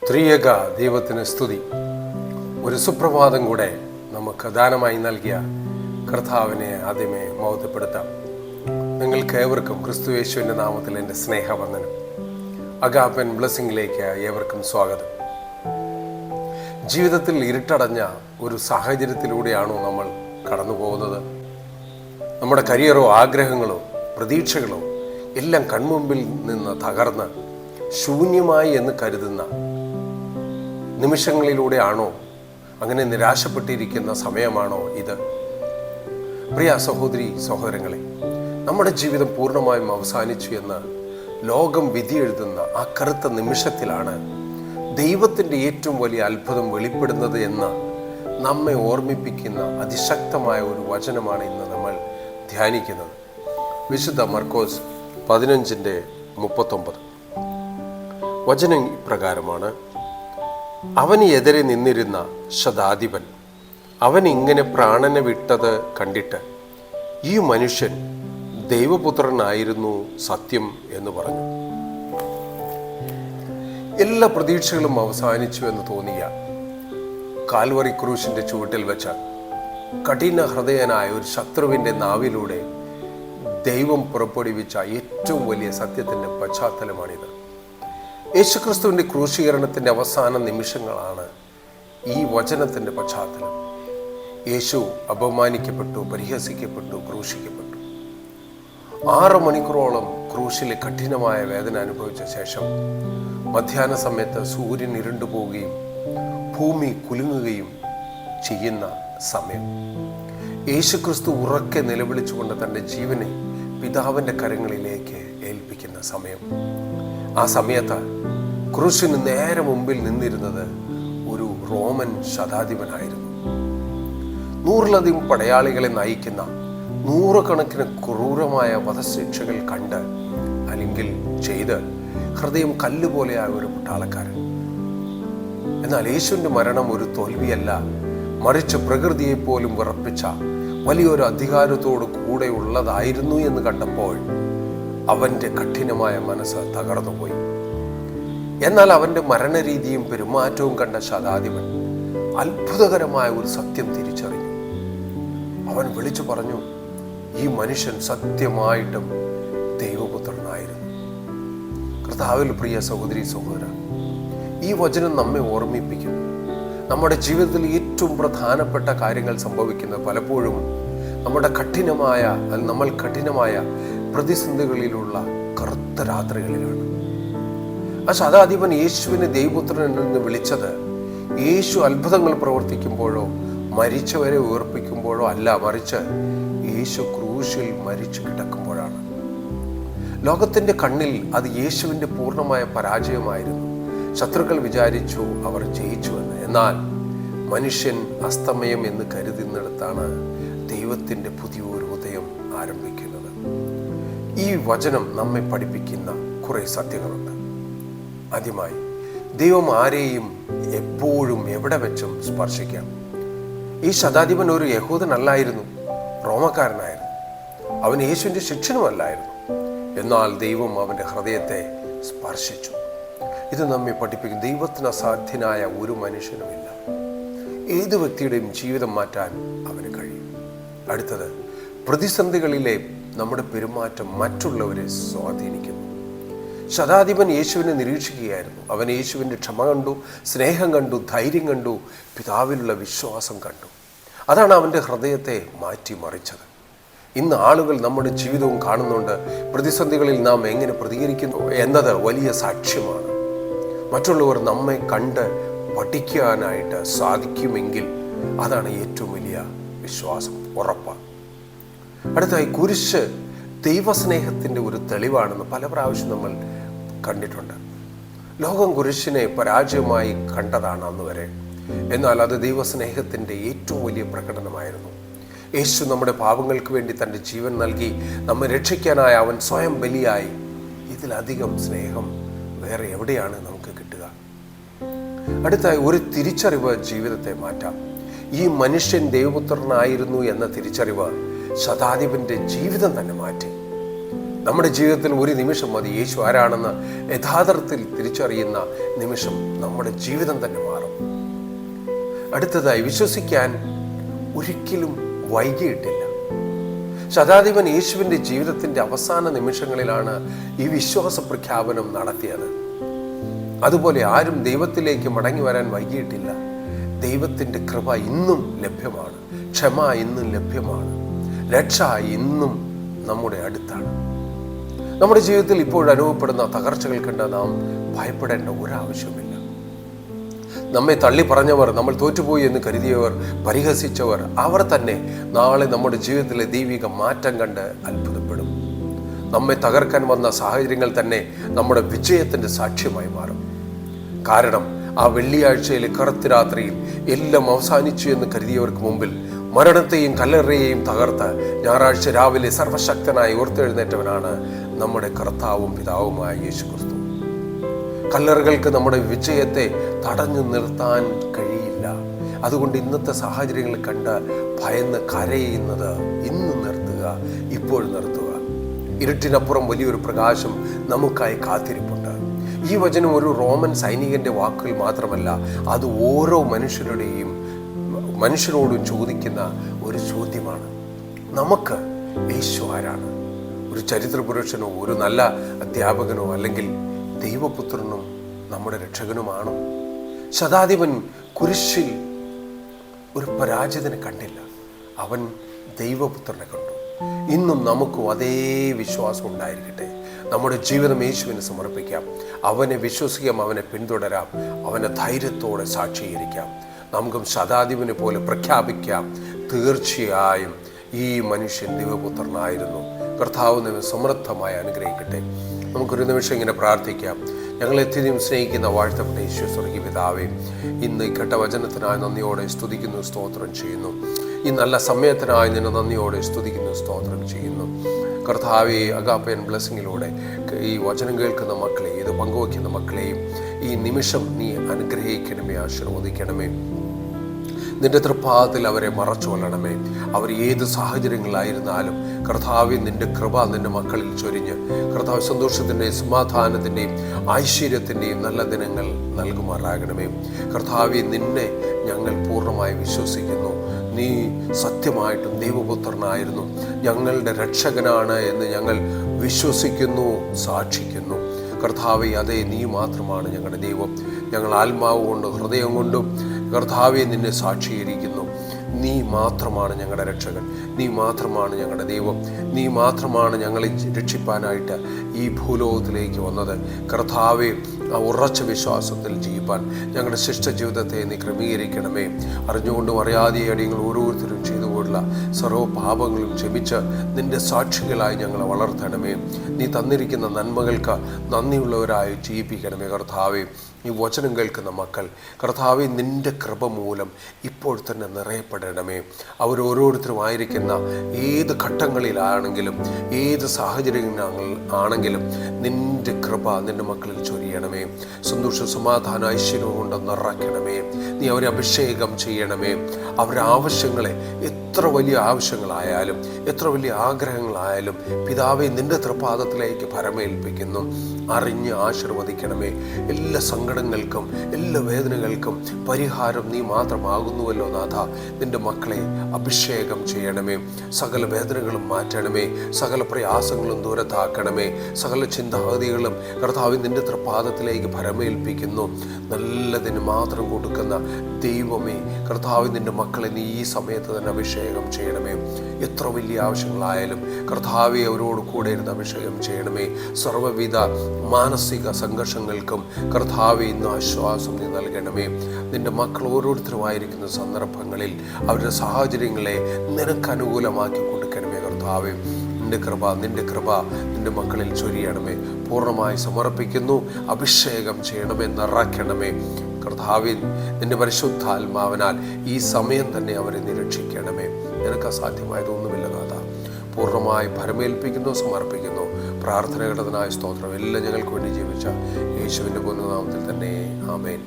ത്രിയേക ദൈവത്തിന് സ്തുതി. ഒരു സുപ്രഭാതം കൂടെ നമുക്ക് ദാനമായി നൽകിയ കർത്താവിനെ ആദ്യമേ മഹത്വപ്പെടുത്താം. നിങ്ങൾക്ക് ഏവർക്കും ക്രിസ്തുയേശുവിൻ്റെ നാമത്തിൽ എൻ്റെ സ്നേഹവന്ദനം. അഗാപ്പൻ ബ്ലെസ്സിങ്ങിലേക്ക് ഏവർക്കും സ്വാഗതം. ജീവിതത്തിൽ ഇരുട്ടടഞ്ഞ ഒരു സാഹചര്യത്തിലൂടെയാണോ നമ്മൾ കടന്നു പോകുന്നത്? നമ്മുടെ കരിയറോ ആഗ്രഹങ്ങളോ പ്രതീക്ഷകളോ എല്ലാം കൺമുമ്പിൽ നിന്ന് തകർന്ന് ശൂന്യമായി എന്ന് കരുതുന്ന നിമിഷങ്ങളിലൂടെയാണോ? അങ്ങനെ നിരാശപ്പെട്ടിരിക്കുന്ന സമയമാണോ ഇത്? പ്രിയ സഹോദരി സഹോദരങ്ങളെ, നമ്മുടെ ജീവിതം പൂർണ്ണമായും അവസാനിച്ചു എന്ന് ലോകം വിധിയെഴുതുന്ന ആ കറുത്ത നിമിഷത്തിലാണ് ദൈവത്തിൻ്റെ ഏറ്റവും വലിയ അത്ഭുതം വെളിപ്പെടുന്നത് എന്ന് നമ്മെ ഓർമ്മിപ്പിക്കുന്ന അതിശക്തമായ ഒരു വചനമാണ് ഇന്ന് നമ്മൾ ധ്യാനിക്കുന്നത്. വിശുദ്ധ മർക്കോസ് 15:39 വചനം ഇപ്രകാരമാണ്: അവന് എതിരെ നിന്നിരുന്ന ശതാധിപൻ അവൻ ഇങ്ങനെ പ്രാണനെ വിട്ടത് കണ്ടിട്ട്, ഈ മനുഷ്യൻ ദൈവപുത്രനായിരുന്നു സത്യം എന്ന് പറഞ്ഞു. എല്ലാ പ്രതീക്ഷകളും അവസാനിച്ചു എന്ന് തോന്നിയ കാൽവറി ക്രൂശിന്റെ ചുവട്ടിൽ വെച്ച കഠിന ഹൃദയനായ ഒരു ശത്രുവിൻ്റെ നാവിലൂടെ ദൈവം പുറപ്പെടുവിച്ച ഏറ്റവും വലിയ സത്യത്തിൻ്റെ പശ്ചാത്തലമാണിത്. യേശുക്രിസ്തുവിൻ്റെ ക്രൂശീകരണത്തിൻ്റെ അവസാന നിമിഷങ്ങളാണ് ഈ വചനത്തിൻ്റെ പശ്ചാത്തലം. യേശു അപമാനിക്കപ്പെട്ടു, പരിഹസിക്കപ്പെട്ടു, ക്രൂശിക്കപ്പെട്ടു. 6 മണിക്കൂറോളം ക്രൂശിലെ കഠിനമായ വേദന അനുഭവിച്ച ശേഷം മധ്യാഹ്ന സമയത്ത് സൂര്യൻ ഇരുണ്ടുപോവുകയും ഭൂമി കുലുങ്ങുകയും ചെയ്യുന്ന സമയം, യേശുക്രിസ്തു ഉറക്കെ നിലവിളിച്ചുകൊണ്ട് തൻ്റെ ജീവനെ പിതാവിൻ്റെ കരങ്ങളിലേക്ക് ഏൽപ്പിക്കുന്ന സമയം. ആ സമയത്ത് ക്രൂശിന് നേരെ മുമ്പിൽ നിന്നിരുന്നത് ഒരു റോമൻ ശതാധിപനായിരുന്നു. 100-ലധികം പടയാളികളെ നയിക്കുന്ന 100 ക്രൂരമായ വധശിക്ഷകൾ കണ്ട് അല്ലെങ്കിൽ ചെയ്ത് ഹൃദയം കല്ലുപോലെയായ ഒരു പട്ടാളക്കാരൻ. എന്നാൽ യേശുവിൻ്റെ മരണം ഒരു തോൽവിയല്ല, മറിച്ച് പ്രകൃതിയെപ്പോലും വിറപ്പിച്ച വലിയൊരു അധികാരത്തോട് കൂടെ ഉള്ളതായിരുന്നു എന്ന് കണ്ടപ്പോൾ അവൻ്റെ കഠിനമായ മനസ്സ് തകർന്നുപോയി. എന്നാൽ അവൻ്റെ മരണരീതിയും പെരുമാറ്റവും കണ്ട ശതാധിപൻ അത്ഭുതകരമായ ഒരു സത്യം തിരിച്ചറിഞ്ഞു. അവൻ വിളിച്ചു പറഞ്ഞു, ഈ മനുഷ്യൻ സത്യമായിട്ടും ദൈവപുത്രനായിരുന്നു. കർത്താവിൽ പ്രിയ സഹോദരി സഹോദരൻ, ഈ വചനം നമ്മെ ഓർമ്മിപ്പിക്കുന്നു. നമ്മുടെ ജീവിതത്തിൽ ഏറ്റവും പ്രധാനപ്പെട്ട കാര്യങ്ങൾ സംഭവിക്കുന്നത് പലപ്പോഴും നമ്മൾ കഠിനമായ പ്രതിസന്ധികളിലുള്ള കറുത്ത രാത്രികളിലാണ്. ആ ശതാധിപൻ യേശുവിനെ ദൈവപുത്രൻ എന്ന് വിളിച്ചത് യേശു അത്ഭുതങ്ങൾ പ്രവർത്തിക്കുമ്പോഴോ മരിച്ചവരെ ഉയർപ്പിക്കുമ്പോഴോ അല്ല, മറിച്ച് യേശു ക്രൂശിൽ മരിച്ചു കിടക്കുമ്പോഴാണ്. ലോകത്തിൻ്റെ കണ്ണിൽ അത് യേശുവിൻ്റെ പൂർണ്ണമായ പരാജയമായിരുന്നു. ശത്രുക്കൾ വിചാരിച്ചു അവർ ജയിച്ചുവെന്ന്. എന്നാൽ മനുഷ്യൻ അസ്തമയം എന്ന് കരുതുന്നിടത്താണ് ദൈവത്തിൻ്റെ പുതിയൊരു ഉദയം ആരംഭിക്കുന്നത്. ഈ വചനം നമ്മെ പഠിപ്പിക്കുന്ന കുറേ സത്യങ്ങളുണ്ട്. ആദ്യമായി, ദൈവം ആരെയും എപ്പോഴും എവിടെ വെച്ചും സ്പർശിക്കാം. ഈ ശതാധിപൻ ഒരു യഹൂദനല്ലായിരുന്നു, റോമക്കാരനായിരുന്നു. അവൻ യേശുവിൻ്റെ ശിഷ്യനുമല്ലായിരുന്നു. എന്നാൽ ദൈവം അവൻ്റെ ഹൃദയത്തെ സ്പർശിച്ചു. ഇത് നമ്മെ പഠിപ്പിക്കും, ദൈവത്തിന് അസാധ്യനായ ഒരു മനുഷ്യനുമില്ല. ഏത് വ്യക്തിയുടെയും ജീവിതം മാറ്റാൻ അവന് കഴിയും. അടുത്തത്, പ്രതിസന്ധികളിലെ നമ്മുടെ പെരുമാറ്റം മറ്റുള്ളവരെ സ്വാധീനിക്കുന്നു. ശതാധിപൻ യേശുവിനെ നിരീക്ഷിക്കുകയായിരുന്നു. അവൻ യേശുവിൻ്റെ ക്ഷമ കണ്ടു, സ്നേഹം കണ്ടു, ധൈര്യം കണ്ടു, പിതാവിലുള്ള വിശ്വാസം കണ്ടു. അതാണ് അവൻ്റെ ഹൃദയത്തെ മാറ്റിമറിച്ചത്. ഇന്ന് ആളുകൾ നമ്മുടെ ജീവിതവും കാണുന്നുണ്ട്. പ്രതിസന്ധികളിൽ നാം എങ്ങനെ പ്രതികരിക്കുന്നു എന്നത് വലിയ സാക്ഷ്യമാണ്. മറ്റുള്ളവർ നമ്മെ കണ്ട് പഠിക്കാനായിട്ട് സാധിക്കുമെങ്കിൽ അതാണ് ഏറ്റവും വലിയ വിശ്വാസം, ഉറപ്പാണ്. അടുത്തായി, കുരിശ് ദൈവസ്നേഹത്തിൻ്റെ ഒരു തെളിവാണെന്ന് പല പ്രാവശ്യം നമ്മൾ കണ്ടിട്ടുണ്ട്. ലോകം കുരിശിനെ പരാജയമായി കണ്ടതാണ് അന്ന് വരെ. എന്നാൽ അത് ദൈവസ്നേഹത്തിൻ്റെ ഏറ്റവും വലിയ പ്രകടനമായിരുന്നു. യേശു നമ്മുടെ പാപങ്ങൾക്ക് വേണ്ടി തൻ്റെ ജീവൻ നൽകി നമ്മെ രക്ഷിക്കാനായി അവൻ സ്വയം ബലിയായി. ഇതിലധികം സ്നേഹം വേറെ എവിടെയാണ് നമുക്ക് കിട്ടുക? അടുത്തായി, ഒരു തിരിച്ചറിവ് ജീവിതത്തെ മാറ്റാം. ഈ മനുഷ്യൻ ദൈവപുത്രനായിരുന്നു എന്ന തിരിച്ചറിവ് ശതാധിപൻ്റെ ജീവിതം തന്നെ മാറ്റി. നമ്മുടെ ജീവിതത്തിൽ ഒരു നിമിഷം മതി യേശു ആരാണെന്ന് യഥാർത്ഥത്തിൽ തിരിച്ചറിയുന്ന നിമിഷം നമ്മുടെ ജീവിതം തന്നെ മാറും. അടുത്തതായി, വിശ്വസിക്കാൻ ഒരിക്കലും വൈകിയിട്ടില്ല. ശതാധിപൻ യേശുവിൻ്റെ ജീവിതത്തിൻ്റെ അവസാന നിമിഷങ്ങളിലാണ് ഈ വിശ്വാസ പ്രഖ്യാപനം നടത്തിയത്. അതുപോലെ ആരും ദൈവത്തിലേക്ക് മടങ്ങി വരാൻ വൈകിയിട്ടില്ല. ദൈവത്തിൻ്റെ കൃപ ഇന്നും ലഭ്യമാണ്, ക്ഷമ ഇന്നും ലഭ്യമാണ്, രക്ഷ ഇന്നും നമ്മുടെ അടുത്താണ്. നമ്മുടെ ജീവിതത്തിൽ ഇപ്പോൾ അനുഭവപ്പെടുന്ന തകർച്ചകൾ കണ്ട് നാം ഭയപ്പെടേണ്ട ഒരാവശ്യമില്ല. നമ്മെ തള്ളി പറഞ്ഞവർ, നമ്മൾ തോറ്റുപോയി എന്ന് കരുതിയവർ, പരിഹസിച്ചവർ, അവർ തന്നെ നാളെ നമ്മുടെ ജീവിതത്തിലെ ദൈവിക മാറ്റം കണ്ട് അത്ഭുതപ്പെടും. നമ്മെ തകർക്കാൻ വന്ന സാഹചര്യങ്ങൾ തന്നെ നമ്മുടെ വിജയത്തിൻ്റെ സാക്ഷ്യമായി മാറും. കാരണം ആ വെള്ളിയാഴ്ചയിലെ കറുത്ത രാത്രിയിൽ എല്ലാം അവസാനിച്ചു എന്ന് കരുതിയവർക്ക് മുമ്പിൽ മരണത്തെയും കല്ലറയെയും തകർത്ത് ഞായറാഴ്ച രാവിലെ സർവശക്തനായി ഉയർത്തെഴുന്നേറ്റവനാണ് നമ്മുടെ കർത്താവും പിതാവുമായ യേശു ക്രിസ്തു. കല്ലറകൾക്ക് നമ്മുടെ വിജയത്തെ തടഞ്ഞു നിർത്താൻ കഴിയില്ല. അതുകൊണ്ട് ഇന്നത്തെ സാഹചര്യങ്ങൾ കണ്ട് ഭയന്ന് കരയുന്നത് ഇന്ന് നിർത്തുക, ഇപ്പോൾ നിർത്തുക. ഇരുട്ടിനപ്പുറം വലിയൊരു പ്രകാശം നമുക്കായി കാത്തിരിപ്പുണ്ട്. ഈ വചനം ഒരു റോമൻ സൈനികന്റെ വാക്കുകൾ മാത്രമല്ല, അത് ഓരോ മനുഷ്യരോടും ചോദിക്കുന്ന ഒരു ചോദ്യമാണ്. നമുക്ക് യേശു ആരാണ്? ഒരു ചരിത്ര പുരുഷനോ, ഒരു നല്ല അധ്യാപകനോ, അല്ലെങ്കിൽ ദൈവപുത്രനും നമ്മുടെ രക്ഷകനുമാണോ? ശതാധിപൻ കുരിശിൽ ഒരു പരാജിതനെ കണ്ടില്ല, അവൻ ദൈവപുത്രനെ കണ്ടു. ഇന്നും നമുക്കും അതേ വിശ്വാസം ഉണ്ടായിരിക്കട്ടെ. നമ്മുടെ ജീവിതം യേശുവിന് സമർപ്പിക്കാം, അവനെ വിശ്വസിക്കാം, അവനെ പിന്തുടരാം, അവനെ ധൈര്യത്തോടെ സാക്ഷീകരിക്കാം. നമുക്കും ശതാധിപനെ പോലെ പ്രഖ്യാപിക്കാം, തീർച്ചയായും ഈ മനുഷ്യൻ ദൈവപുത്രനായിരുന്നു. കർത്താവ് നമ്മെ സമൃദ്ധമായി അനുഗ്രഹിക്കട്ടെ. നമുക്കൊരു നിമിഷം ഇങ്ങനെ പ്രാർത്ഥിക്കാം. ഞങ്ങളെ എത്തിയും സ്നേഹിക്കുന്ന വാഴ്ത്തപ്പെട്ട യേശു സ്വർഗീയ പിതാവേ, ഇന്ന് ഈ കേട്ട വചനത്തിനായി നന്ദിയോടെ സ്തുതിക്കുന്നു, സ്തോത്രം ചെയ്യുന്നു. ഈ നല്ല സമയത്തിനായി നിന്നെ നന്ദിയോടെ സ്തുതിക്കുന്നു, സ്തോത്രം ചെയ്യുന്നു. കർത്താവെ, അഗാപ്പൻ ബ്ലെസ്സിങ്ങിലൂടെ ഈ വചനം കേൾക്കുന്ന മക്കളെ, ഇത് പങ്കുവയ്ക്കുന്ന മക്കളെയും ഈ നിമിഷം നീ അനുഗ്രഹിക്കണമേ, ആശീർവദിക്കണമേ. നിന്റെ തൃപ്പാദത്തിൽ അവരെ മറച്ചു കൊള്ളണമേ. അവർ ഏത് സാഹചര്യങ്ങളായിരുന്നാലും കർത്താവെ, നിന്റെ കൃപ നിന്റെ മക്കളിൽ ചൊരിഞ്ഞ് കർത്താവ് സന്തോഷത്തിൻ്റെയും സമാധാനത്തിൻ്റെയും ഐശ്വര്യത്തിൻ്റെയും നല്ല ദിനങ്ങൾ നൽകുമാറാകണമേ. കർത്താവെ, നിന്നെ ഞങ്ങൾ പൂർണ്ണമായി വിശ്വസിക്കുന്നു. നീ സത്യമായിട്ടും ദൈവപുത്രനായിരുന്നു, ഞങ്ങളുടെ രക്ഷകനാണ് എന്ന് ഞങ്ങൾ വിശ്വസിക്കുന്നു, സാക്ഷിക്കുന്നു. കർത്താവെ, അതേ, നീ മാത്രമാണ് ഞങ്ങളുടെ ദൈവം. ഞങ്ങൾ ആത്മാവ് കൊണ്ടും ഹൃദയം കൊണ്ടും കർത്താവെ നിന്നെ സാക്ഷീകരിക്കുന്നു. നീ മാത്രമാണ് ഞങ്ങളുടെ രക്ഷകൻ, നീ മാത്രമാണ് ഞങ്ങളുടെ ദൈവം, നീ മാത്രമാണ് ഞങ്ങളെ രക്ഷിപ്പാനായിട്ട് ഈ ഭൂലോകത്തിലേക്ക് വന്നത്. കർത്താവെ, ആ ഉറച്ച വിശ്വാസത്തിൽ ജീവിപ്പാൻ ഞങ്ങളുടെ ശിഷ്ട ജീവിതത്തെ നീ ക്രമീകരിക്കണമേ. അറിഞ്ഞുകൊണ്ടും അറിയാതെയും അടിയങ്ങൾ ഓരോരുത്തരും ചെയ്തുകൊണ്ടുള്ള സർവ്വ പാപങ്ങളും ക്ഷമിച്ച് നിന്റെ സാക്ഷികളായി ഞങ്ങളെ വളർത്തണമേ. നീ തന്നിരിക്കുന്ന നന്മകൾക്ക് നന്ദിയുള്ളവരായി ജീവിപ്പിക്കണമേ. കർത്താവെ, ഈ വചനം കേൾക്കുന്ന മക്കൾ കർത്താവെ, നിന്റെ കൃപ മൂലം ഇപ്പോൾ തന്നെ നിറയപ്പെടണമേ. അവരോരോരുത്തരും ആയിരിക്കുന്ന ഏത് ഘട്ടങ്ങളിലാണെങ്കിലും ഏത് സാഹചര്യങ്ങൾ ആണെങ്കിലും നിന്റെ കൃപ നിന്റെ മക്കളിൽ ചൊരിയണമേ. സന്തോഷ സമാധാന ഐശ്വര്യം കൊണ്ട് നിറയ്ക്കണമേ. നീ അവരെ അഭിഷേകം ചെയ്യണമേ. അവരുടെ ആവശ്യങ്ങളെ, എത്ര വലിയ ആവശ്യങ്ങളായാലും എത്ര വലിയ ആഗ്രഹങ്ങളായാലും പിതാവെ നിന്റെ തൃപ്പാദത്തിലേക്ക് ഭരമേൽപ്പിക്കുന്നു. അറിഞ്ഞ് ആശീർവദിക്കണമേ. എല്ലാ സങ്കടങ്ങൾക്കും എല്ലാ വേദനകൾക്കും പരിഹാരം നീ മാത്രമാകുന്നുവല്ലോ നാഥ. നിന്റെ മക്കളെ അഭിഷേകം ചെയ്യണമേ. സകല വേദനകളും മാറ്റണമേ. സകല പ്രയാസങ്ങളും ദൂരത്താക്കണമേ. സകല ചിന്താഗതികളും കർത്താവ് നിന്റെ തൃപ്പാദത്തിലേക്ക് ഭരമേൽപ്പിക്കുന്നു. നല്ലതിന് മാത്രം കൊടുക്കുന്ന ദൈവമേ, കർത്താവ് നിന്റെ മക്കളെ നീ ഈ സമയത്ത് തന്നെ അഭിഷേകം ചെയ്യണമേ. എത്ര വലിയ ആവശ്യങ്ങളായാലും കർത്താവെ അവരോട് കൂടെ ഇരുന്ന് അഭിഷേകം ചെയ്യണമേ. സർവ്വവിധ മാനസിക സംഘർഷങ്ങൾക്കും കർത്താവെ ഇന്ന് ആശ്വാസം നീ നൽകണമേ. നിന്റെ മക്കൾ ഓരോരുത്തരുമായിരിക്കുന്ന സന്ദർഭങ്ങളിൽ അവരുടെ സാഹചര്യങ്ങളെ നിനക്ക് അനുകൂലമാക്കി കൊടുക്കണമേ. കർത്താവെ, നിന്റെ കൃപ നിന്റെ മക്കളിൽ ചൊരിയണമേ. പൂർണ്ണമായി സമർപ്പിക്കുന്നു. അഭിഷേകം ചെയ്യണമേ, നിറയ്ക്കണമേ. കർത്താവെ, നിന്റെ പരിശുദ്ധാത്മാവിനാൽ ഈ സമയം തന്നെ അവരെ നിരീക്ഷിക്കണമേ. നിനക്ക് അസാധ്യമായതൊന്നുമില്ല നാഥ. പൂർണ്ണമായി ഭരമേൽപ്പിക്കുന്നു, സമർപ്പിക്കുന്നു. പ്രാർത്ഥനകളുടേതിനായ സ്തോത്രം. എല്ലാം ഞങ്ങൾക്ക് വേണ്ടി ജീവിച്ച യേശുവിൻ്റെ പൊന്നുനാമത്തിൽ തന്നെ. ആമേൻ.